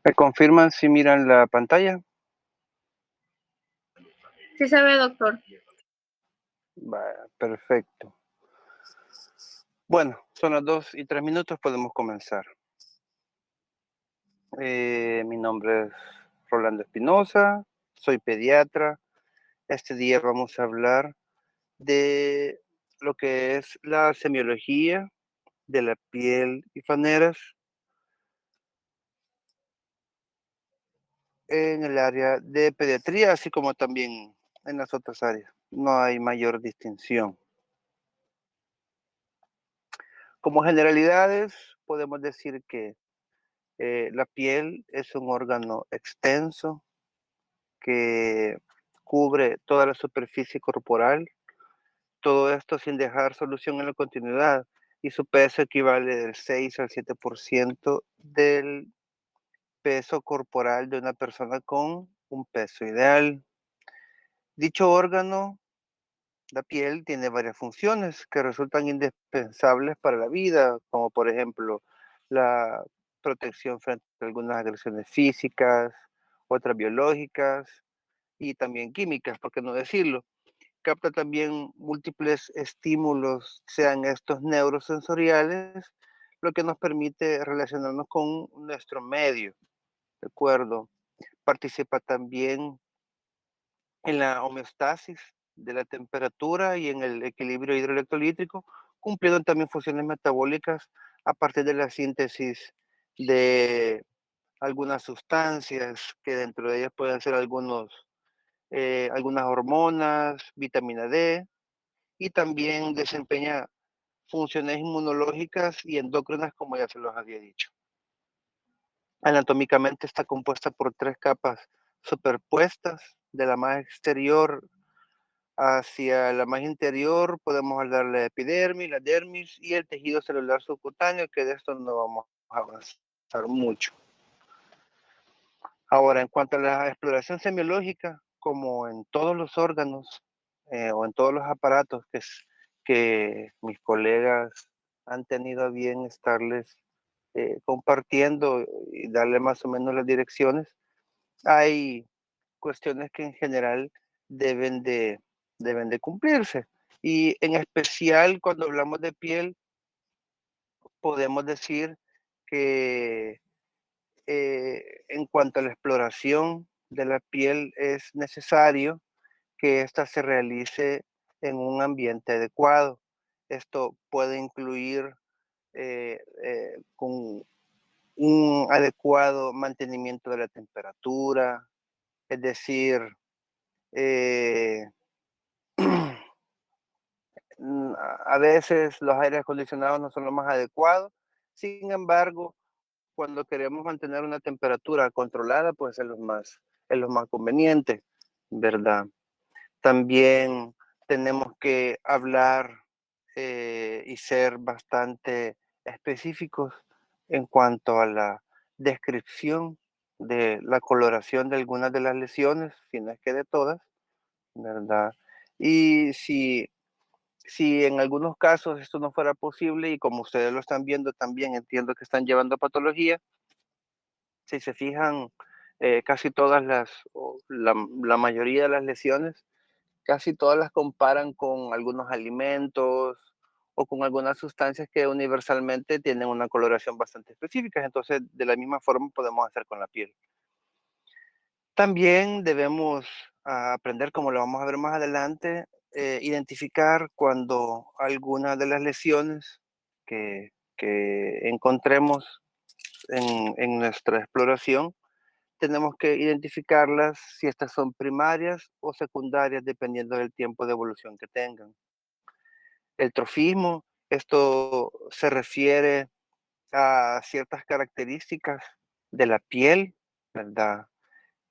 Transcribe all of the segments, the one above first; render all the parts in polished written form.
¿Me confirman si miran la pantalla? Sí se ve, doctor. Perfecto. Bueno, son las 2:03, podemos comenzar. Mi nombre es Rolando Espinosa, soy pediatra. Este día vamos a hablar de lo que es la semiología de la piel y faneras en el área de pediatría, así como también en las otras áreas. No hay mayor distinción. Como generalidades, podemos decir que la piel es un órgano extenso que cubre toda la superficie corporal, todo esto sin dejar solución en la continuidad, y su peso equivale del 6 al 7% del peso corporal de una persona con un peso ideal. Dicho órgano, la piel, tiene varias funciones que resultan indispensables para la vida, como por ejemplo la protección frente a algunas agresiones físicas, otras biológicas y también químicas, por qué no decirlo. Capta también múltiples estímulos, sean estos neurosensoriales, lo que nos permite relacionarnos con nuestro medio, ¿de acuerdo? Participa también en la homeostasis de la temperatura y en el equilibrio hidroelectrolítico, cumpliendo también funciones metabólicas a partir de la síntesis de algunas sustancias, que dentro de ellas pueden ser algunas hormonas, vitamina D, y también desempeña funciones inmunológicas y endócrinas, como ya se los había dicho. Anatómicamente está compuesta por 3 capas superpuestas, de la más exterior hacia la más interior. Podemos hablar de la epidermis, la dermis y el tejido celular subcutáneo, que de esto no vamos a avanzar mucho. Ahora, en cuanto a la exploración semiológica, como en todos los órganos o en todos los aparatos que mis colegas han tenido a bien estarles compartiendo y darle más o menos las direcciones, hay cuestiones que en general deben de, deben de cumplirse. Y en especial cuando hablamos de piel, podemos decir que en cuanto a la exploración de la piel, es necesario que ésta se realice en un ambiente adecuado. Esto puede incluir con un adecuado mantenimiento de la temperatura, es decir, eh, a veces los aires acondicionados no son lo más adecuados. Sin embargo, cuando queremos mantener una temperatura controlada, pues es lo más conveniente, ¿verdad? También tenemos que hablar y ser bastante específicos en cuanto a la descripción de la coloración de algunas de las lesiones, si no es que de todas, ¿verdad? Y si en algunos casos esto no fuera posible, y como ustedes lo están viendo también, entiendo que están llevando a patología, si se fijan, casi todas o la mayoría de las lesiones, casi todas las comparan con algunos alimentos o con algunas sustancias que universalmente tienen una coloración bastante específica. Entonces, de la misma forma podemos hacer con la piel. También debemos aprender, como lo vamos a ver más adelante, identificar cuando alguna de las lesiones que encontremos en nuestra exploración, tenemos que identificarlas si estas son primarias o secundarias, dependiendo del tiempo de evolución que tengan. El trofismo, esto se refiere a ciertas características de la piel, ¿verdad?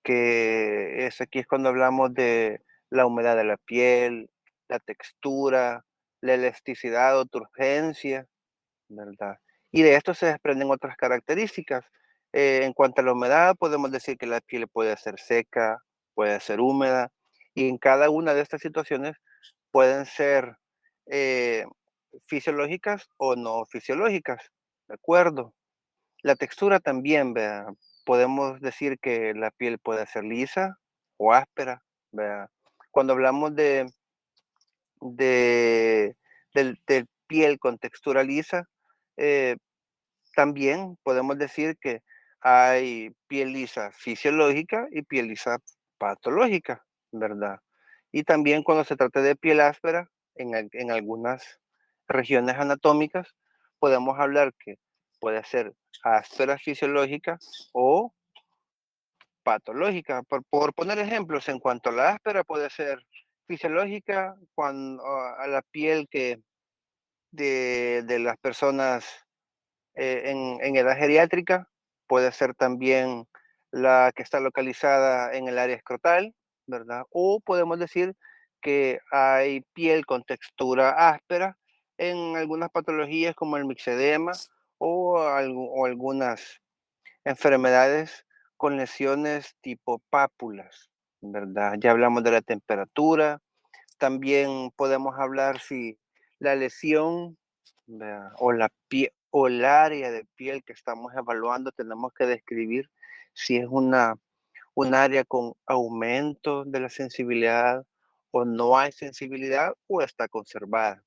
Aquí es cuando hablamos de la humedad de la piel, la textura, la elasticidad o turgencia, ¿verdad? Y de esto se desprenden otras características. En cuanto a la humedad, podemos decir que la piel puede ser seca, puede ser húmeda, y en cada una de estas situaciones pueden ser eh, fisiológicas o no fisiológicas, ¿de acuerdo? La textura también, vea. podemos decir que la piel puede ser lisa o áspera, ¿verdad? Cuando hablamos de del piel con textura lisa, eh, también podemos decir que hay piel lisa fisiológica y piel lisa patológica, ¿verdad? Y también cuando se trata de piel áspera, en algunas regiones anatómicas, podemos hablar que puede ser áspera fisiológica o patológica. Por poner ejemplos, en cuanto a la áspera, puede ser fisiológica cuando, a la piel que de las personas en edad geriátrica, puede ser también la que está localizada en el área escrotal, ¿verdad? O podemos decir que hay piel con textura áspera en algunas patologías como el mixedema o algunas enfermedades con lesiones tipo pápulas, ¿verdad? Ya hablamos de la temperatura, también podemos hablar si la lesión, ¿verdad? O la piel o el área de piel que estamos evaluando, tenemos que describir si es un área con aumento de la sensibilidad o no hay sensibilidad o está conservada.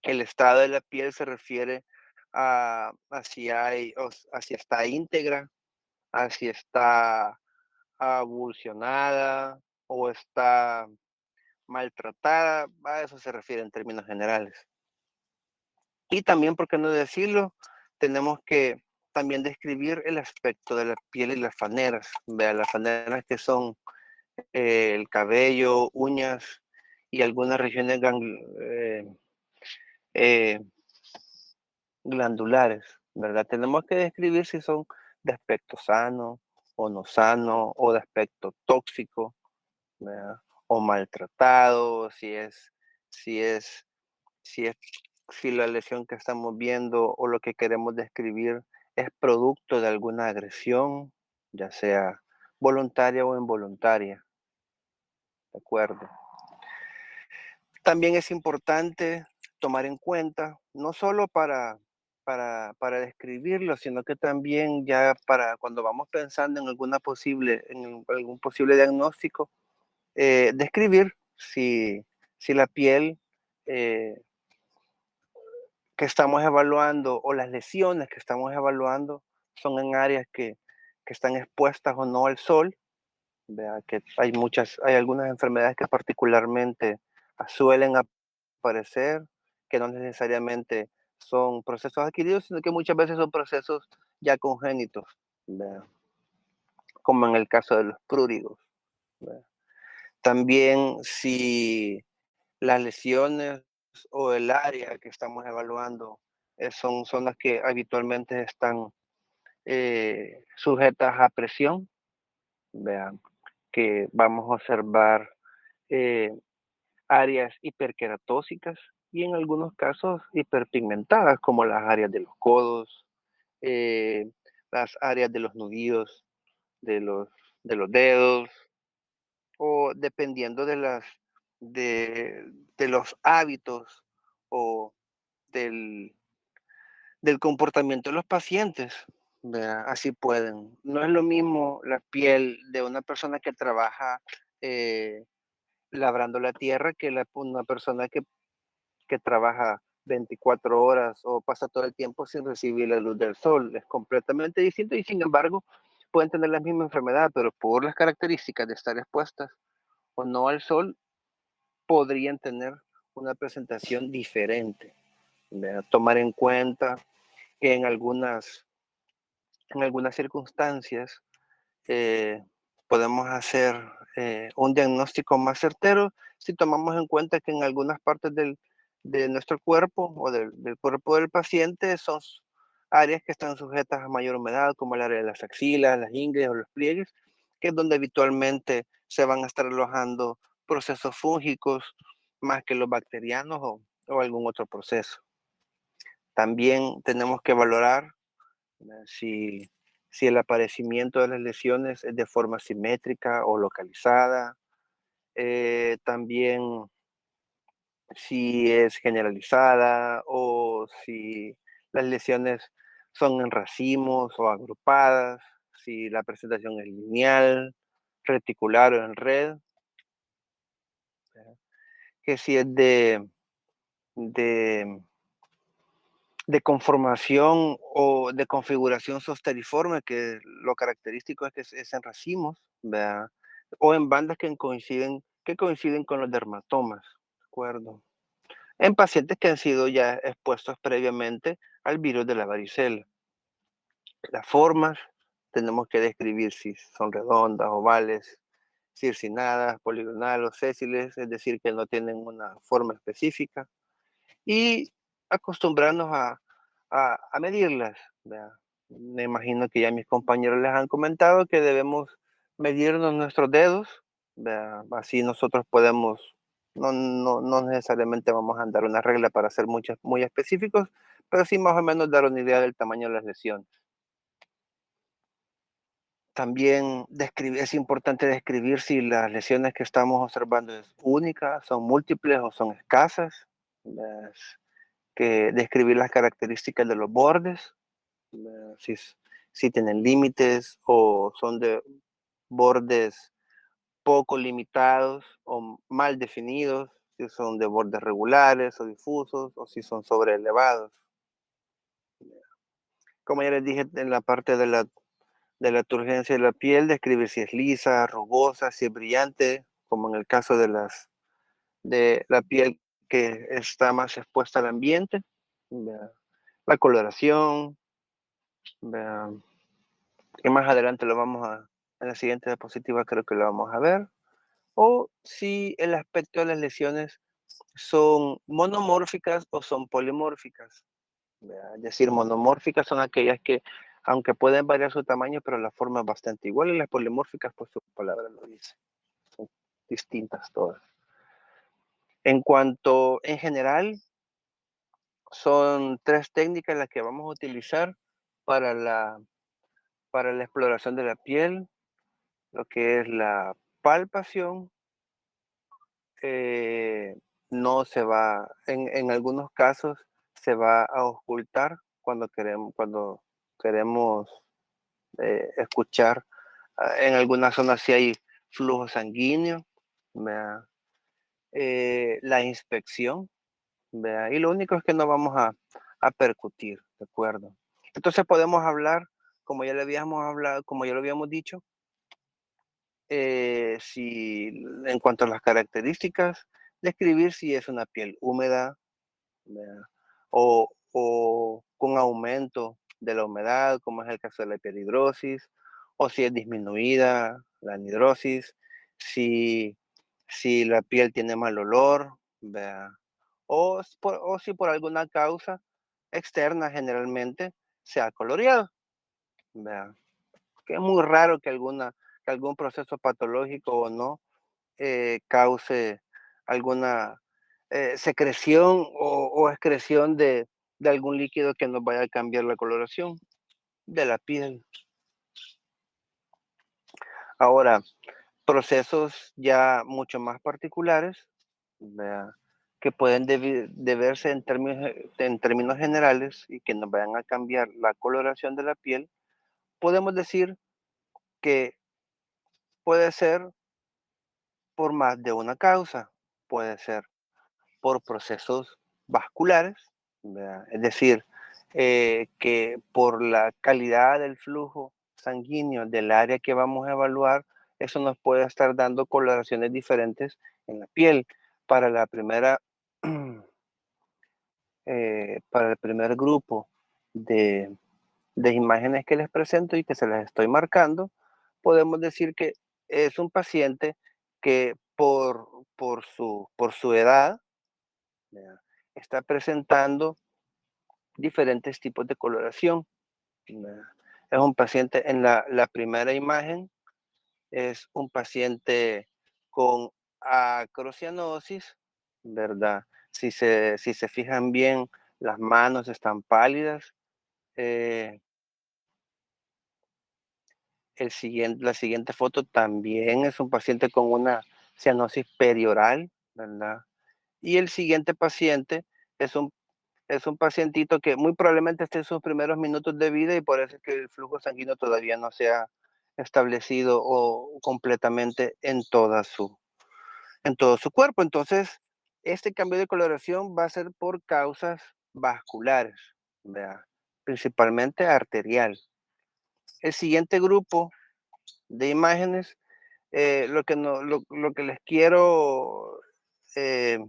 El estado de la piel se refiere a si hay, a si está íntegra, a si está avulsionada o está maltratada, a eso se refiere en términos generales. Y también, por qué no decirlo, tenemos que también describir el aspecto de la piel y las faneras, vea, las faneras que son el cabello, uñas y algunas regiones eh, glandulares, ¿verdad? Tenemos que describir si son de aspecto sano o no sano o de aspecto tóxico, ¿verdad? O maltratado, si es si es si la lesión que estamos viendo o lo que queremos describir es producto de alguna agresión, ya sea voluntaria o involuntaria, ¿de acuerdo? También es importante tomar en cuenta, no solo para describirlo, sino que también ya para cuando vamos pensando en algún posible diagnóstico, describir si la piel eh, que estamos evaluando o las lesiones que estamos evaluando son en áreas que están expuestas o no al sol, vea que hay algunas enfermedades que particularmente suelen aparecer, que no necesariamente son procesos adquiridos, sino que muchas veces son procesos ya congénitos, vea, como en el caso de los pruridos. Vea. También si las lesiones o el área que estamos evaluando son zonas que habitualmente están sujetas a presión. Vean que vamos a observar eh, áreas hiperqueratósicas y en algunos casos hiperpigmentadas, como las áreas de los codos, eh, las áreas de los nudillos, de los, de los dedos, o dependiendo de, de los hábitos o del, del comportamiento de los pacientes, ¿verdad? Así pueden. No es lo mismo la piel de una persona que trabaja eh, labrando la tierra que una persona que trabaja 24 horas o pasa todo el tiempo sin recibir la luz del sol. Es completamente distinto y sin embargo pueden tener la misma enfermedad, pero por las características de estar expuestas o no al sol, podrían tener una presentación diferente, ¿verdad? Tomar en cuenta que en algunas circunstancias eh, podemos hacer un diagnóstico más certero si tomamos en cuenta que en algunas partes de nuestro cuerpo o del cuerpo del paciente son áreas que están sujetas a mayor humedad, como el área de las axilas, las ingles o los pliegues, que es donde habitualmente se van a estar alojando procesos fúngicos más que los bacterianos o algún otro proceso. También tenemos que valorar, ¿verdad? Si el aparecimiento de las lesiones es de forma simétrica o localizada, también si es generalizada o si las lesiones son en racimos o agrupadas, si la presentación es lineal, reticular o en red, ¿verdad? Que si es de, de conformación o de configuración zosteriforme, que lo característico es que es en racimos, ¿verdad? O en bandas que coinciden con los dermatomas, ¿de acuerdo? En pacientes que han sido ya expuestos previamente al virus de la varicela. Las formas tenemos que describir si son redondas, ovales, circinadas, poligonales o sésiles, es decir, que no tienen una forma específica, y acostumbrarnos a medirlas, ¿verdad? Me imagino que ya mis compañeros les han comentado que debemos medirnos nuestros dedos, ¿verdad? Así nosotros podemos, no necesariamente vamos a dar una regla para ser muy específicos, pero sí más o menos dar una idea del tamaño de las lesiones. También es importante describir si las lesiones que estamos observando es única, son múltiples o son escasas. Las- que describir las características de los bordes, si, si tienen límites o son de bordes poco limitados o mal definidos, si son de bordes regulares o difusos o si son sobreelevados. Como ya les dije en la parte de la turgencia de la piel, describir si es lisa, rugosa, si es brillante, como en el caso de la piel que está más expuesta al ambiente, la coloración, que más adelante en la siguiente diapositiva creo que lo vamos a ver, o si el aspecto de las lesiones son monomórficas o son polimórficas. Es decir, monomórficas son aquellas que, aunque pueden variar su tamaño, pero la forma es bastante igual, y las polimórficas, pues su palabra lo dice, son distintas todas. En general, son tres técnicas las que vamos a utilizar para para la exploración de la piel, lo que es la palpación, eh, no se va, en algunos casos se va a ocultar cuando queremos escuchar. En algunas zonas sí hay flujo sanguíneo, ¿verdad? La inspección, ¿verdad? Y lo único es que no vamos a percutir, ¿de acuerdo? Entonces podemos hablar, como ya lo habíamos dicho, si en cuanto a las características, describir si es una piel húmeda, ¿verdad? O con aumento de la humedad, como es el caso de la hiperhidrosis, o si es disminuida la anhidrosis, si, si la piel tiene mal olor, ¿verdad? O si por alguna causa externa generalmente se ha coloreado, ¿verdad? Que es muy raro que algún proceso patológico o no cause alguna secreción o excreción de algún líquido que nos vaya a cambiar la coloración de la piel. Ahora, procesos ya mucho más particulares, ¿verdad? Que pueden deberse en términos generales y que nos vayan a cambiar la coloración de la piel, podemos decir que puede ser por más de una causa. Puede ser por procesos vasculares, ¿verdad? Es decir, que por la calidad del flujo sanguíneo del área que vamos a evaluar, eso nos puede estar dando coloraciones diferentes en la piel. Para la primera, para el primer grupo de, de imágenes que les presento y que se las estoy marcando, podemos decir que es un paciente que por su edad, ¿verdad? Está presentando diferentes tipos de coloración, ¿verdad? Es un paciente, en la primera imagen, es un paciente con acrocianosis, ¿verdad? Si se fijan bien, las manos están pálidas. eh, la siguiente foto también es un paciente con una cianosis perioral, ¿verdad? Y el siguiente paciente es un Es un pacientito que muy probablemente esté en sus primeros minutos de vida y por eso es que el flujo sanguíneo todavía no se ha establecido o completamente en todo su cuerpo. Entonces, este cambio de coloración va a ser por causas vasculares, ¿vea? Principalmente arterial. El siguiente grupo de imágenes, lo que les quiero eh,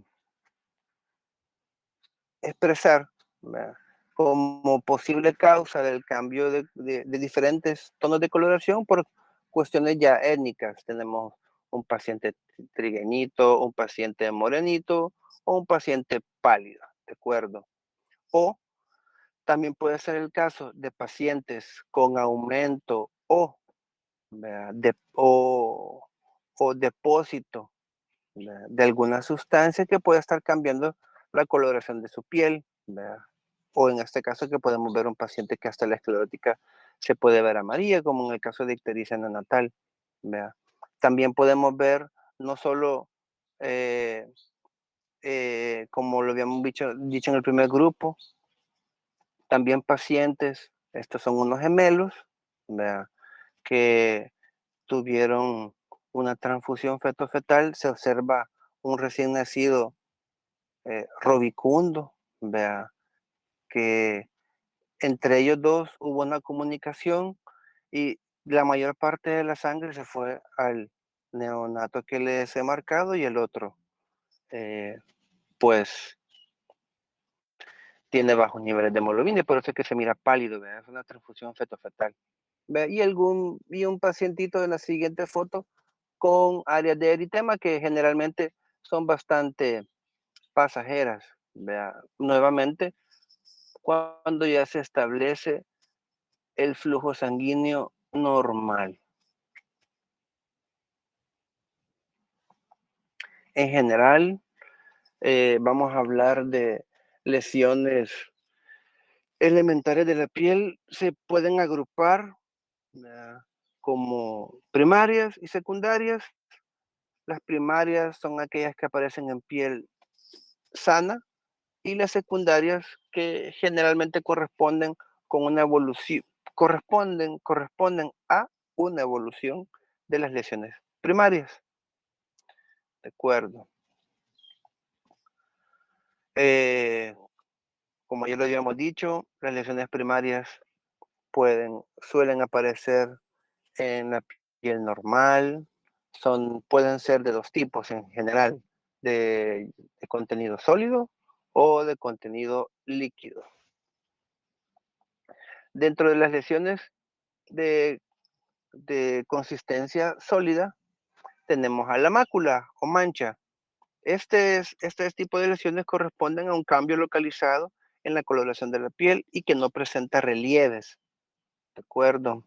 expresar, ¿verdad? Como posible causa del cambio de diferentes tonos de coloración por cuestiones ya étnicas. Tenemos un paciente trigueñito, un paciente morenito o un paciente pálido, ¿de acuerdo? O también puede ser el caso de pacientes con aumento ¿verdad? O depósito, ¿verdad? De alguna sustancia que puede estar cambiando la coloración de su piel, ¿verdad? O en este caso que podemos ver un paciente que hasta la esclerótica se puede ver amarilla, como en el caso de ictericia neonatal, ¿verdad? También podemos ver no solo, eh, como lo habíamos dicho en el primer grupo, también pacientes, estos son unos gemelos, ¿verdad? Que tuvieron una transfusión feto-fetal, se observa un recién nacido robicundo, vea, que entre ellos dos hubo una comunicación y la mayor parte de la sangre se fue al neonato que les he marcado y el otro, eh, pues, tiene bajos niveles de hemoglobina y por eso es que se mira pálido, ¿vea? Es una transfusión feto-fetal. ¿Vea? Y un pacientito en la siguiente foto con áreas de eritema que generalmente son bastante pasajeras, ¿vea? Nuevamente, cuando ya se establece el flujo sanguíneo normal. En general, vamos a hablar de lesiones elementales de la piel, se pueden agrupar, ¿verdad? Como primarias y secundarias. Las primarias son aquellas que aparecen en piel sana y las secundarias que generalmente con una evolución, corresponden a una evolución de las lesiones primarias. De acuerdo. Eh, Como ya lo habíamos dicho, las lesiones primarias suelen aparecer en la piel normal, pueden ser de dos tipos en general, de contenido sólido o de contenido líquido. Dentro de las lesiones de, de consistencia sólida, tenemos a la mácula o mancha. Este tipo de lesiones corresponden a un cambio localizado en la coloración de la piel y que no presenta relieves, ¿de acuerdo?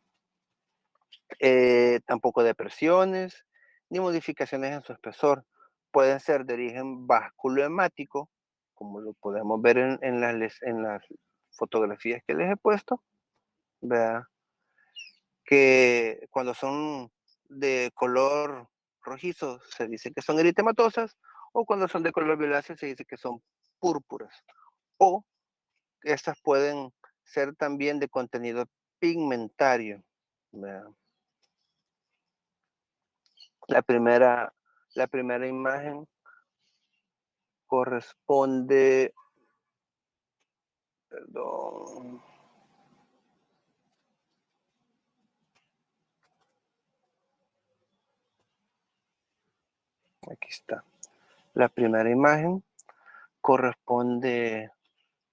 Tampoco depresiones ni modificaciones en su espesor. Pueden ser de origen vasculohemático, como lo podemos ver en las fotografías que les he puesto, ¿verdad? Que cuando son de color rojizo se dice que son eritematosas, o cuando son de color violáceo se dice que son púrpuras. O estas pueden ser también de contenido pigmentario, ¿verdad? La primera, la primera imagen corresponde, perdón, aquí está. La primera imagen corresponde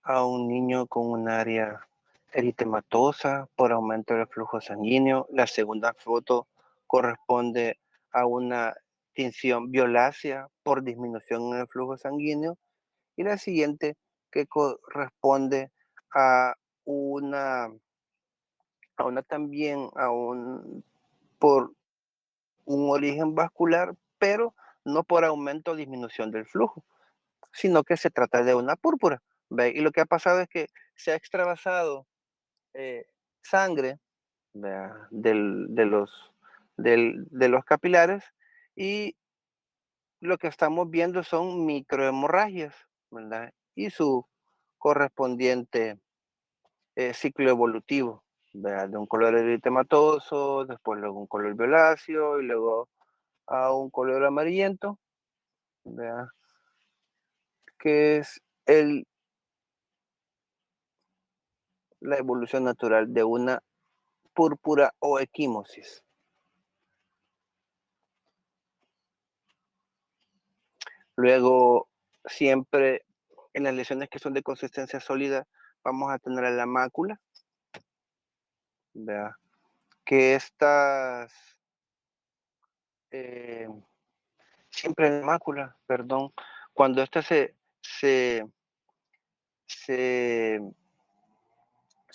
a un niño con un área eritematosa por aumento del flujo sanguíneo. La segunda foto corresponde a una tinción violácea por disminución en el flujo sanguíneo. Y la siguiente que corresponde a una, por un origen vascular, pero no por aumento o disminución del flujo, sino que se trata de una púrpura. ¿Ve? Y lo que ha pasado es que se ha extravasado sangre, ¿vea? De los capilares y lo que estamos viendo son microhemorragias, ¿verdad? Y su correspondiente ciclo evolutivo, ¿verdad? De un color eritematoso, después luego un color violáceo y luego a un color amarillento, ¿verdad? Que es la evolución natural de una púrpura o equimosis. Luego, siempre en las lesiones que son de consistencia sólida, vamos a tener la mácula, ¿verdad? Que estas, eh, siempre en la mácula, perdón, cuando estas se, se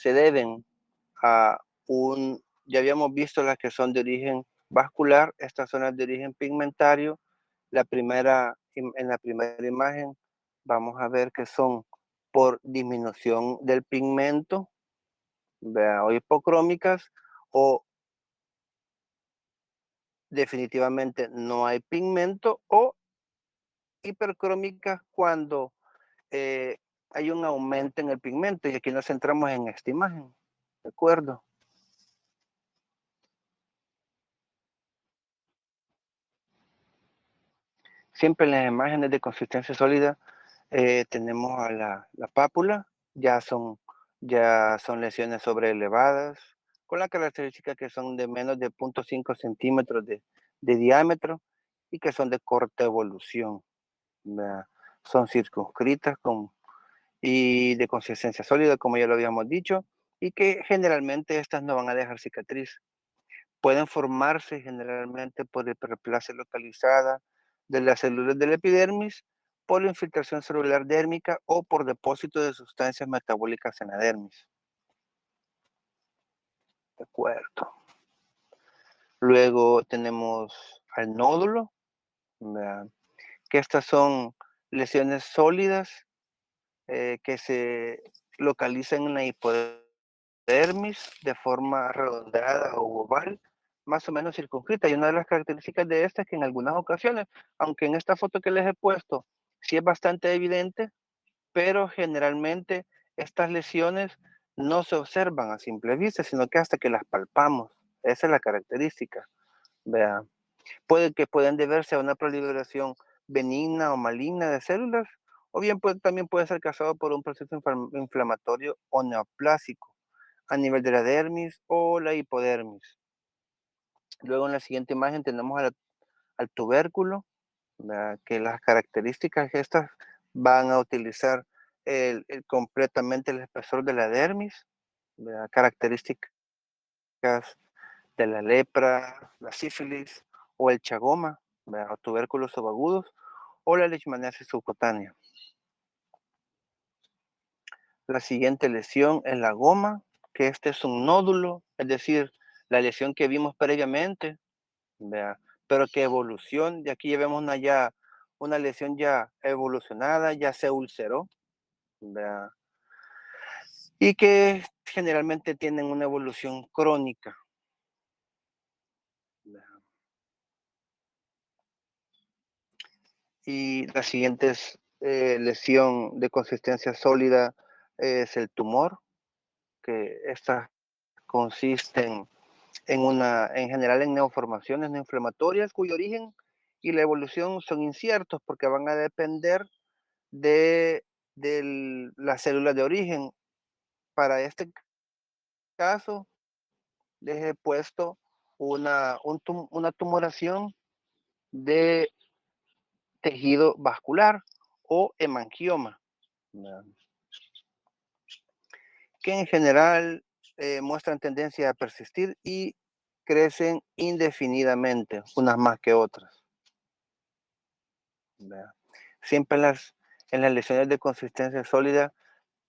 deben a ya habíamos visto las que son de origen vascular, estas son las de origen pigmentario. En la primera imagen vamos a ver que son por disminución del pigmento, ¿verdad? O hipocrómicas, o definitivamente no hay pigmento, o hipercrómicas cuando eh, hay un aumento en el pigmento, y aquí nos centramos en esta imagen, ¿de acuerdo? Siempre en las imágenes de consistencia sólida tenemos a la pápula, ya son, ya son lesiones sobreelevadas, con la característica que son de menos de 0.5 centímetros de diámetro y que son de corta evolución, ¿verdad? Son circunscritas y de consistencia sólida, como ya lo habíamos dicho, y que generalmente estas no van a dejar cicatriz. Pueden formarse generalmente por hiperplasia localizada de las células del epidermis, por la infiltración celular dérmica o por depósito de sustancias metabólicas en la dermis. De acuerdo. Luego tenemos al nódulo, ¿verdad? Que estas son lesiones sólidas que se localizan en la hipodermis de forma redondeada o oval, más o menos circunscrita. Y una de las características de esta es que en algunas ocasiones, aunque en esta foto que les he puesto, sí es bastante evidente, pero generalmente estas lesiones no se observan a simple vista, sino que hasta que las palpamos. Esa es la característica. Vea. Pueden deberse a una proliferación benigna o maligna de células, o bien también puede ser causado por un proceso inflamatorio o neoplásico a nivel de la dermis o la hipodermis. Luego en la siguiente imagen tenemos al tubérculo, ¿verdad? Que las características estas van a utilizar completamente el espesor de la dermis, ¿verdad? Características de la lepra, la sífilis o el chagoma, ¿verdad? O tubérculos subagudos o la leishmaniasis subcutánea. La siguiente lesión es la goma, que este es un nódulo, es decir, la lesión que vimos previamente, ¿verdad? Pero que evolución, de aquí ya vemos una lesión ya evolucionada, ya se ulceró, ¿verdad? Y que generalmente tienen una evolución crónica, ¿verdad? Y la siguiente lesión de consistencia sólida es el tumor, que estas consisten en general en neoformaciones no inflamatorias cuyo origen y la evolución son inciertos porque van a depender de, las células de origen. Para este caso, les he puesto una tumoración de tejido vascular o hemangioma, ¿verdad? Que en general muestran tendencia a persistir y crecen indefinidamente, unas más que otras, ¿verdad? Siempre en las lesiones de consistencia sólida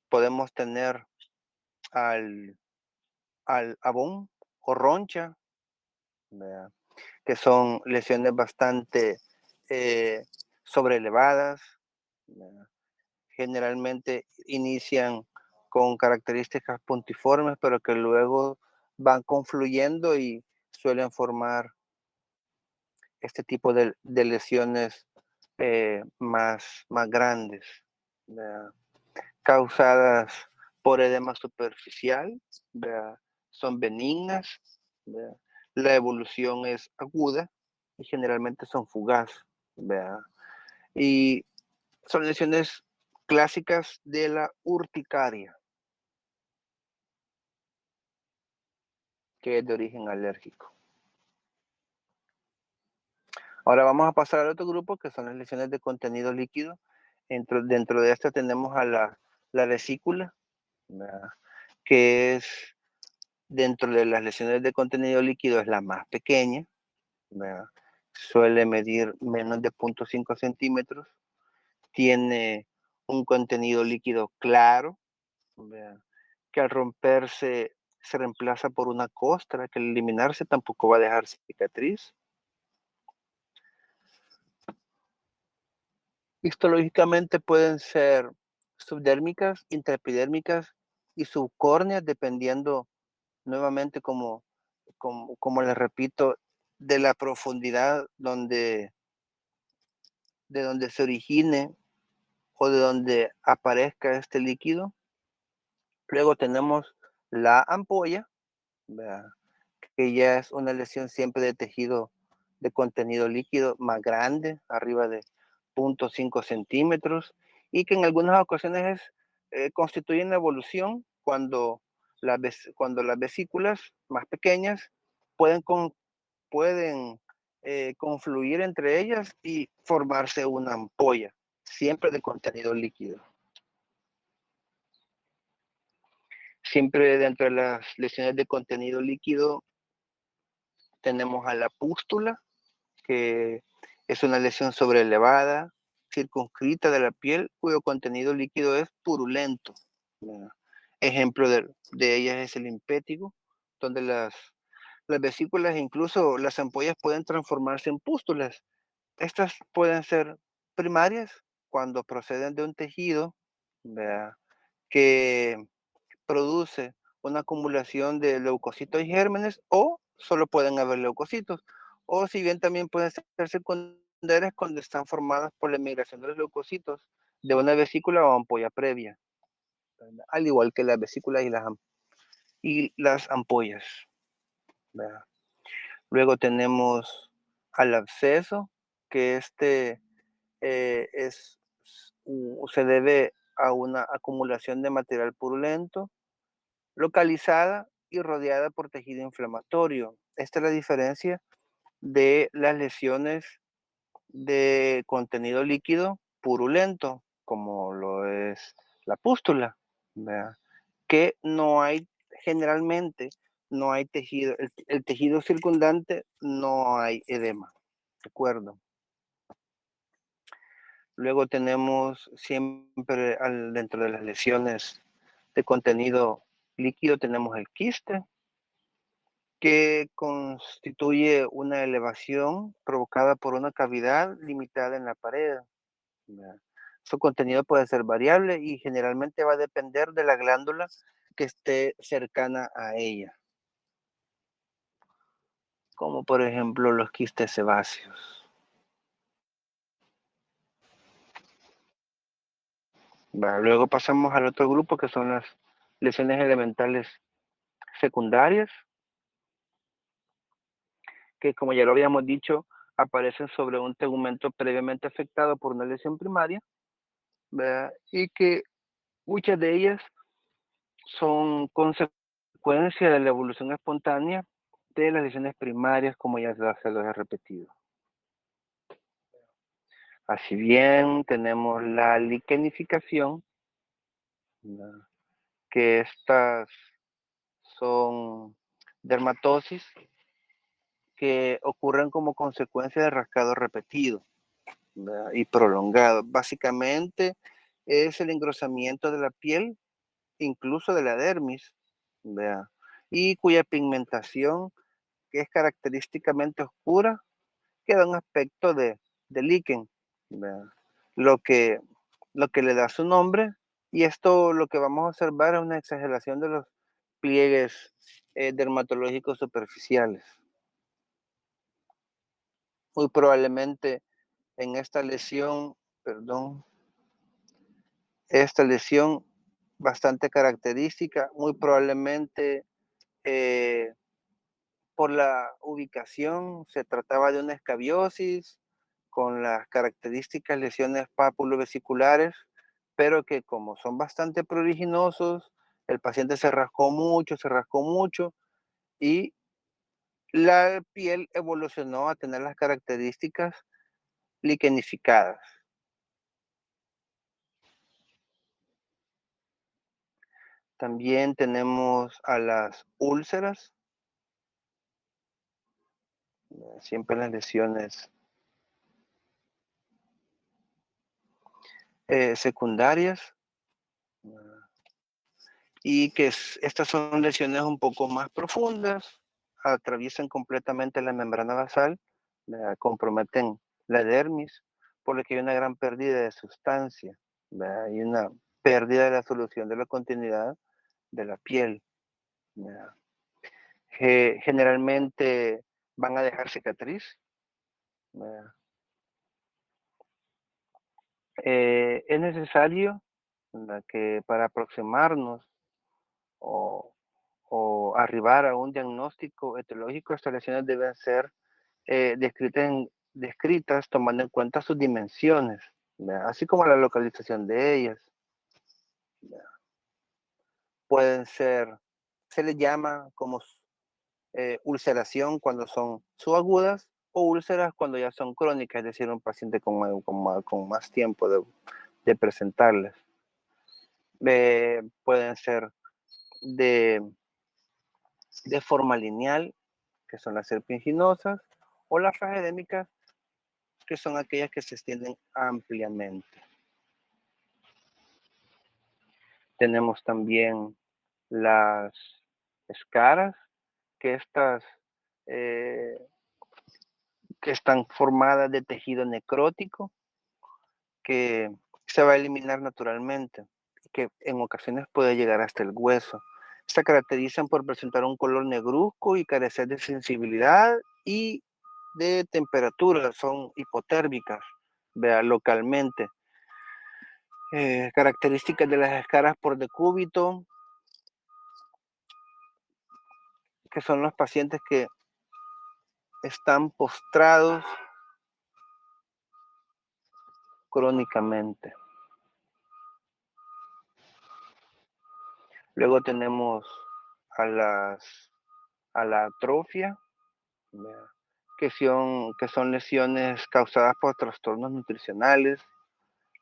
podemos tener al, al abón o roncha, ¿verdad? Que son lesiones bastante eh, sobreelevadas, ¿verdad? Generalmente inician con características puntiformes, pero que luego van confluyendo y suelen formar este tipo de lesiones más grandes, ¿verdad? causadas por edema superficial, ¿verdad? Son benignas, ¿verdad? La evolución es aguda y generalmente son fugaz, ¿verdad? Y son lesiones clásicas de la urticaria, que es de origen alérgico. Ahora vamos a pasar al otro grupo, que son las lesiones de contenido líquido. Dentro de esta tenemos a la vesícula, ¿verdad? Que es dentro de las lesiones de contenido líquido es la más pequeña, ¿verdad? Suele medir menos de 0.5 centímetros, tiene un contenido líquido claro, ¿verdad? Que al romperse se reemplaza por una costra, que al eliminarse tampoco va a dejar cicatriz. Histológicamente pueden ser subdérmicas, intraepidérmicas y subcórneas, dependiendo nuevamente, como les repito, de la profundidad de donde se origine o de donde aparezca este líquido. Luego tenemos la ampolla, ¿verdad? Que ya es una lesión siempre de tejido de contenido líquido más grande, arriba de 0.5 centímetros, y que en algunas ocasiones constituyen la evolución cuando las vesículas más pequeñas pueden, pueden confluir entre ellas y formarse una ampolla, siempre de contenido líquido. Siempre dentro de las lesiones de contenido líquido tenemos a la pústula, que es una lesión sobrelevada, circunscrita de la piel, cuyo contenido líquido es purulento, ¿verdad? Ejemplo de ellas es el impétigo, donde las vesículas, incluso las ampollas, pueden transformarse en pústulas. Estas pueden ser primarias cuando proceden de un tejido, ¿verdad? Que produce una acumulación de leucocitos y gérmenes, o solo pueden haber leucocitos, o si bien también pueden ser secundarias cuando están formadas por la migración de los leucocitos de una vesícula o ampolla previa, ¿verdad? Al igual que las vesículas y las ampollas, ¿verdad? Luego tenemos al absceso, que se debe a una acumulación de material purulento localizada y rodeada por tejido inflamatorio. Esta es la diferencia de las lesiones de contenido líquido purulento, como lo es la pústula, ¿verdad? Que no hay, generalmente, no hay tejido, el tejido circundante no hay edema, ¿de acuerdo? Luego tenemos siempre dentro de las lesiones de contenido líquido, tenemos el quiste, que constituye una elevación provocada por una cavidad limitada en la pared, ¿verdad? Su contenido puede ser variable y generalmente va a depender de la glándula que esté cercana a ella, como por ejemplo los quistes sebáceos, ¿verdad? Luego pasamos al otro grupo, que son las lesiones elementales secundarias, que como ya lo habíamos dicho, aparecen sobre un tegumento previamente afectado por una lesión primaria, ¿verdad? Y que muchas de ellas son consecuencia de la evolución espontánea de las lesiones primarias, como ya se los he repetido. Así bien, tenemos la liquenificación, ¿verdad? Que estas son dermatosis que ocurren como consecuencia de rascado repetido, ¿verdad? Y prolongado. Básicamente es el engrosamiento de la piel, incluso de la dermis, ¿verdad? Y cuya pigmentación, que es característicamente oscura, que da un aspecto de líquen, ¿verdad? Lo que, lo que le da su nombre, y esto lo que vamos a observar es una exageración de los pliegues dermatológicos superficiales. Muy probablemente en esta lesión, perdón, esta lesión bastante característica, muy probablemente por la ubicación se trataba de una escabiosis con las características lesiones papulovesiculares, pero que como son bastante pruriginosos, el paciente se rascó mucho y la piel evolucionó a tener las características liquenificadas. También tenemos a las úlceras, siempre las lesiones secundarias, y que estas son lesiones un poco más profundas, atraviesan completamente la membrana basal, comprometen la dermis, por lo que hay una gran pérdida de sustancia, ¿verdad? Hay una pérdida de la solución de la continuidad de la piel, ¿verdad? Generalmente van a dejar cicatriz, ¿verdad? Es necesario, ¿verdad?, que para aproximarnos o, o arribar a un diagnóstico etiológico, estas lesiones deben ser descritas tomando en cuenta sus dimensiones, ¿verdad?, así como la localización de ellas. ¿Verdad? Pueden ser, se les llama como ulceración cuando son subagudas o úlceras cuando ya son crónicas, es decir, un paciente con más tiempo de presentarles. Pueden ser de, de forma lineal, que son las serpiginosas, o las flagedémicas, que son aquellas que se extienden ampliamente. Tenemos también las escaras, que estas eh, que están formadas de tejido necrótico, que se va a eliminar naturalmente, que en ocasiones puede llegar hasta el hueso. Se caracterizan por presentar un color negruzco y carecer de sensibilidad y de temperatura, son hipotérmicas, vea, localmente. Características de las escaras por decúbito, que son los pacientes que están postrados crónicamente. Luego tenemos a, a la atrofia, que son lesiones causadas por trastornos nutricionales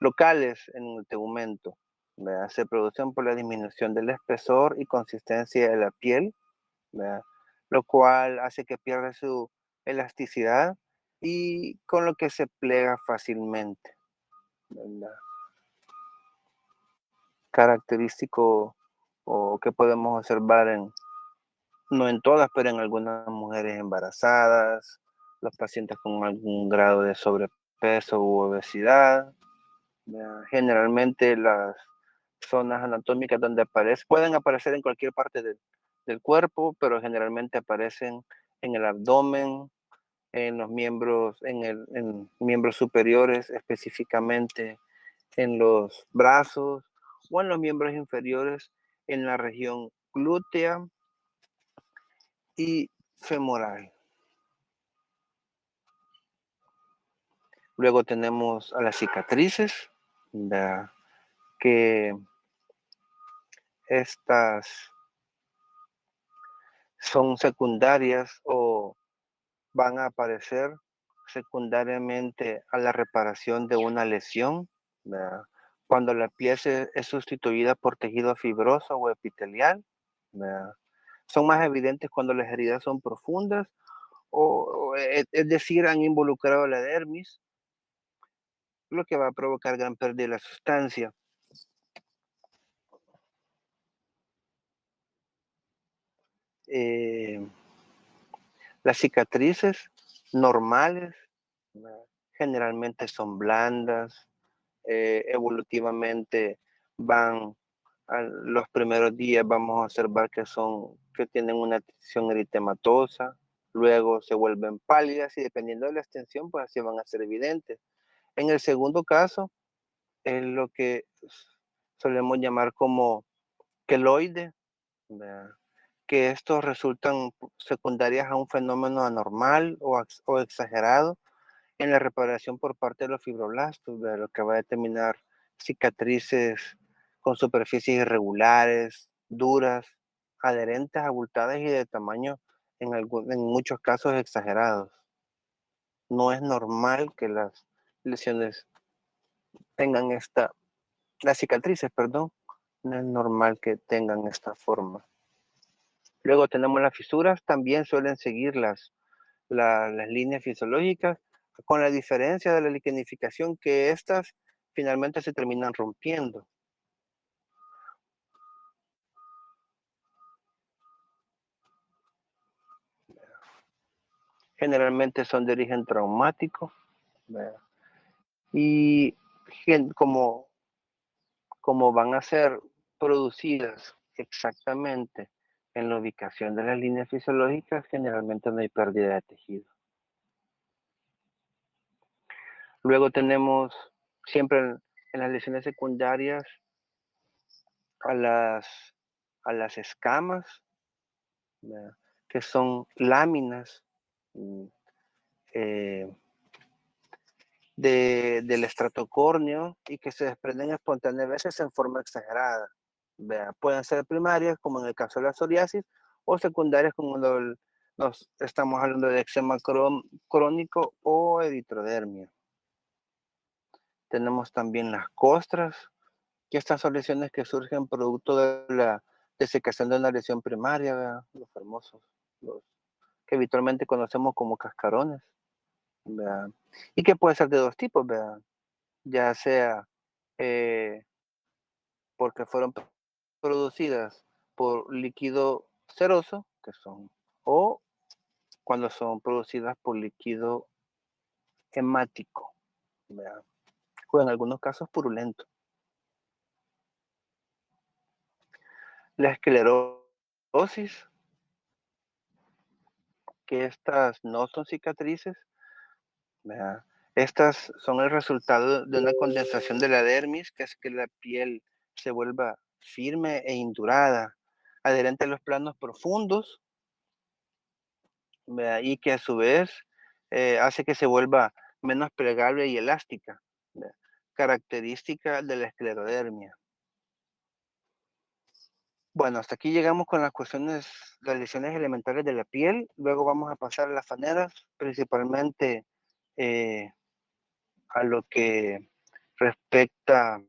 locales en el tegumento. ¿Verdad? Se producen por la disminución del espesor y consistencia de la piel, ¿verdad?, lo cual hace que pierda su elasticidad y con lo que se plega fácilmente, ¿verdad? Característico o que podemos observar no en todas, pero en algunas mujeres embarazadas, los pacientes con algún grado de sobrepeso u obesidad. Generalmente las zonas anatómicas donde pueden aparecer en cualquier parte del cuerpo, pero generalmente aparecen en el abdomen, en los miembros, en miembros superiores, específicamente en los brazos o en los miembros inferiores, en la región glútea y femoral. Luego tenemos a las cicatrices, ¿verdad?, que estas son secundarias o van a aparecer secundariamente a la reparación de una lesión, ¿verdad?, cuando la piel es sustituida por tejido fibroso o epitelial, ¿verdad? Son más evidentes cuando las heridas son profundas es decir, han involucrado la dermis, lo que va a provocar gran pérdida de la sustancia. Eh, las cicatrices normales, ¿verdad?, generalmente son blandas, evolutivamente van a los primeros días vamos a observar que tienen una tinción eritematosa, luego se vuelven pálidas y dependiendo de la extensión, pues así van a ser evidentes. En el segundo caso, es lo que solemos llamar como queloide, ¿verdad? Que estos resultan secundarias a un fenómeno anormal o exagerado en la reparación por parte de los fibroblastos, ¿verdad? Lo que va a determinar cicatrices con superficies irregulares, duras, adherentes, abultadas y de tamaño en muchos casos exagerados. No es normal que las lesiones tengan las cicatrices, perdón, no es normal que tengan esta forma. Luego tenemos las fisuras, también suelen seguir las líneas fisiológicas, con la diferencia de la liquenificación que estas finalmente se terminan rompiendo. Generalmente son de origen traumático, ¿verdad? Y como van a ser producidas exactamente en la ubicación de las líneas fisiológicas, generalmente no hay pérdida de tejido. Luego tenemos siempre en las lesiones secundarias a las escamas, ¿verdad? Que son láminas mm, eh, del estratocórneo y que se desprenden espontáneamente a veces en forma exagerada. ¿Verdad? Pueden ser primarias, como en el caso de la psoriasis, o secundarias, como nos estamos hablando de eczema crónico o eritrodermia. Tenemos también las costras, que estas son lesiones que surgen producto de la desecación de una lesión primaria, ¿verdad? Los famosos, los que habitualmente conocemos como cascarones, ¿verdad? Y que puede ser de dos tipos, ¿verdad? Ya sea eh, porque fueron producidas por líquido seroso, que son, o cuando son producidas por líquido hemático, ¿verdad? O en algunos casos purulento. La esclerosis, que estas no son cicatrices, ¿verdad? Estas son el resultado de una condensación de la dermis, que es que la piel se vuelva firme e indurada, adherente a los planos profundos, ¿verdad? Y que a su vez hace que se vuelva menos plegable y elástica, ¿verdad? Característica de la esclerodermia. Bueno, hasta aquí llegamos con las lesiones elementales de la piel. Luego vamos a pasar a las faneras, principalmente eh, a lo que respecta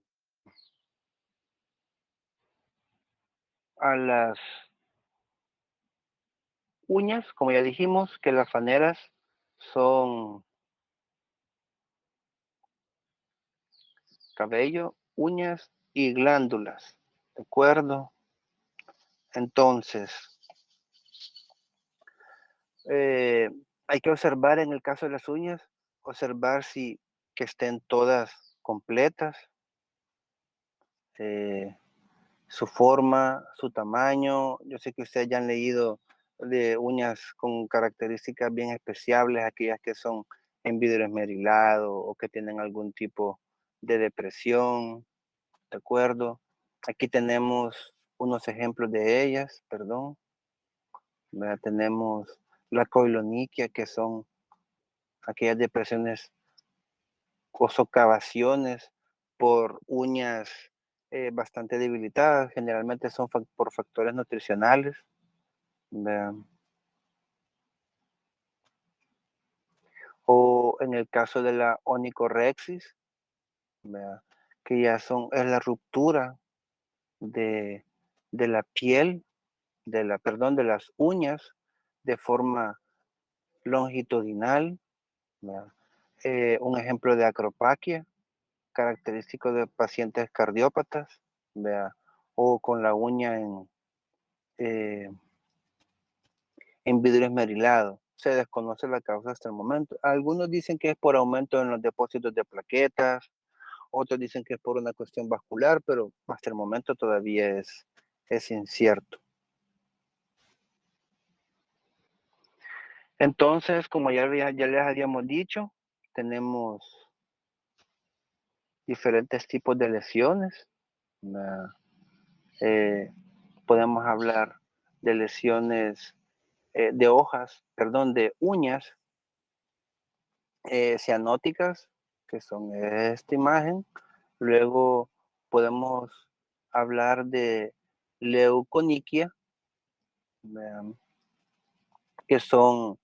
a las uñas, como ya dijimos, que las faneras son cabello, uñas y glándulas, ¿de acuerdo? Entonces, eh, hay que observar en el caso de las uñas, observar si que estén todas completas, eh, su forma, su tamaño. Yo sé que ustedes ya han leído de uñas con características bien especiales, aquellas que son en vidrio esmerilado o que tienen algún tipo de depresión, ¿de acuerdo? Aquí tenemos unos ejemplos de ellas, perdón. ¿Verdad? Tenemos la coiloniquia, que son aquellas depresiones o socavaciones por uñas bastante debilitadas, generalmente son por factores nutricionales, ¿verdad? O en el caso de la onicorexis, ¿verdad? Que ya es la ruptura de, de la piel, perdón, de las uñas de forma longitudinal, ¿verdad? Un ejemplo de acropaquia, característico de pacientes cardiópatas, ¿verdad? O con la uña eh, en vidrio esmerilado. Se desconoce la causa hasta el momento. Algunos dicen que es por aumento en los depósitos de plaquetas, otros dicen que es por una cuestión vascular, pero hasta el momento todavía es incierto. Entonces, como ya les habíamos dicho, tenemos diferentes tipos de lesiones, ¿verdad? podemos hablar de lesiones de hojas, perdón, de uñas cianóticas, que son esta imagen. Luego podemos hablar de leuconiquia, vean, que son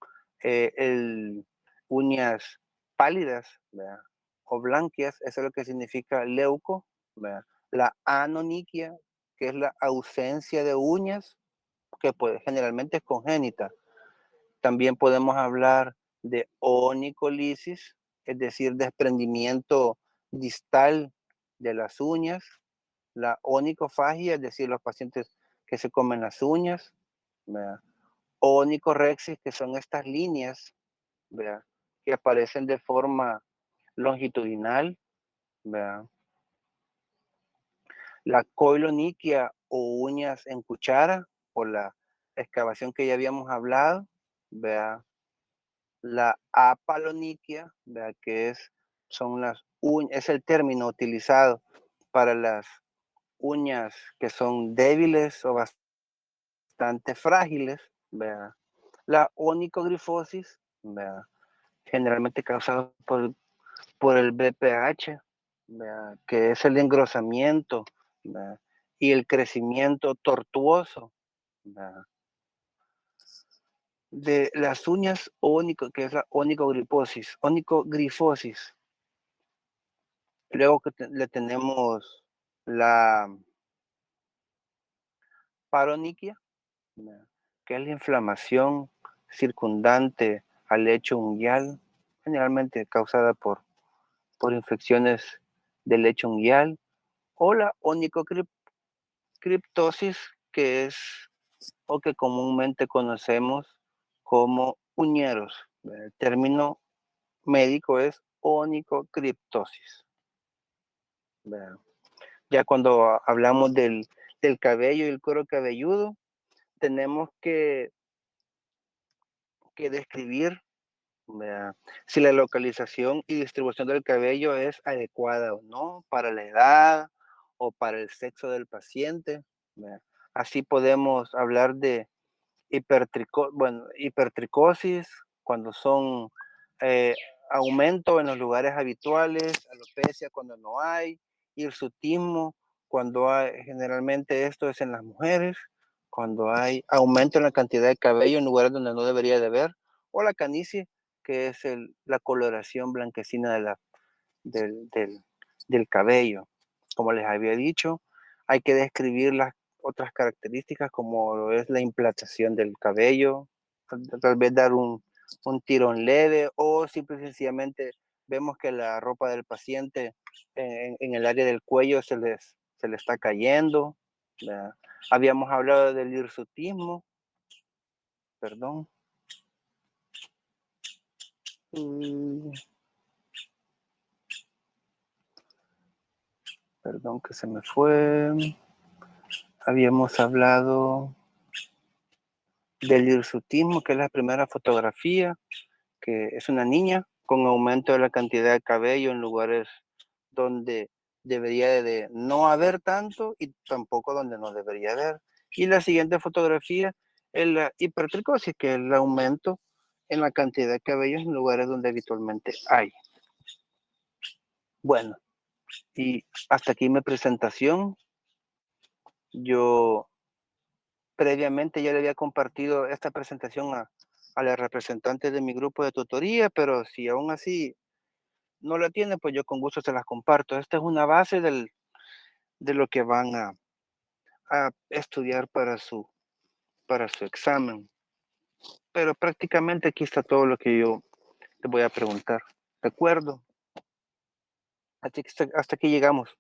uñas pálidas, vean, o blanqueas, eso es lo que significa leuco. Vean. La anoniquia, que es la ausencia de uñas, que pues, generalmente es congénita. También podemos hablar de onicolisis, es decir, desprendimiento distal de las uñas. La onicofagia, es decir, los pacientes que se comen las uñas. ¿Verdad? Onicorexis, que son estas líneas, ¿verdad?, que aparecen de forma longitudinal. ¿Verdad? La coiloniquia o uñas en cuchara, o la excavación que ya habíamos hablado. ¿Verdad? La apaloniquia, ¿verdad?, que es el término utilizado para las uñas que son débiles o bastante frágiles. ¿Verdad? La onicogrifosis, ¿verdad?, generalmente causada por el BPH, ¿verdad?, que es el engrosamiento, ¿verdad?, y el crecimiento tortuoso, ¿verdad?, de las uñas que es la onicogrifosis. Luego le tenemos la paroniquia, ¿verdad?, que es la inflamación circundante al lecho unguial, generalmente causada por infecciones del lecho unguial, o la onicocriptosis, que es o que comúnmente conocemos como uñeros. El término médico es onicocriptosis. ¿Verdad? Ya cuando hablamos del cabello y el cuero cabelludo, tenemos que describir, ¿verdad?, si la localización y distribución del cabello es adecuada o no para la edad o para el sexo del paciente. ¿Verdad? Así podemos hablar de hipertricosis, cuando son eh, aumento en los lugares habituales, alopecia cuando no hay, hirsutismo, cuando hay, generalmente esto es en las mujeres, cuando hay aumento en la cantidad de cabello en lugares donde no debería de haber, o la canicie, que es la coloración blanquecina del, del, del cabello. Como les había dicho, hay que describir las otras características como lo es la implantación del cabello, tal vez dar un tirón leve, o simple y sencillamente vemos que la ropa del paciente en el área del cuello se le está cayendo. ¿Verdad? Habíamos hablado del hirsutismo, perdón. Perdón que se me fue. Habíamos hablado del hirsutismo, que es la primera fotografía, que es una niña con aumento de la cantidad de cabello en lugares donde debería de no haber tanto y tampoco donde no debería haber. Y la siguiente fotografía es la hipertricosis, que es el aumento en la cantidad de cabello en lugares donde habitualmente hay. Bueno, y hasta aquí mi presentación. Yo previamente ya le había compartido esta presentación a la representante de mi grupo de tutoría, pero si aún así no la tiene, pues yo con gusto se las comparto. Esta es una base de lo que van a estudiar para su examen. Pero prácticamente aquí está todo lo que yo te voy a preguntar. ¿De acuerdo? Hasta aquí llegamos.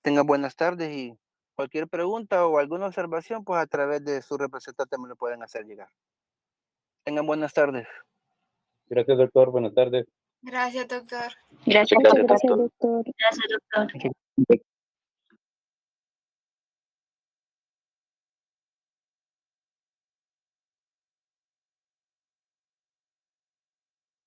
Tengan buenas tardes y cualquier pregunta o alguna observación, pues a través de su representante me lo pueden hacer llegar. Tengan buenas tardes. Gracias, doctor. Buenas tardes. Gracias, doctor. Gracias, Muchas doctor. gracias, doctor. Gracias, doctor.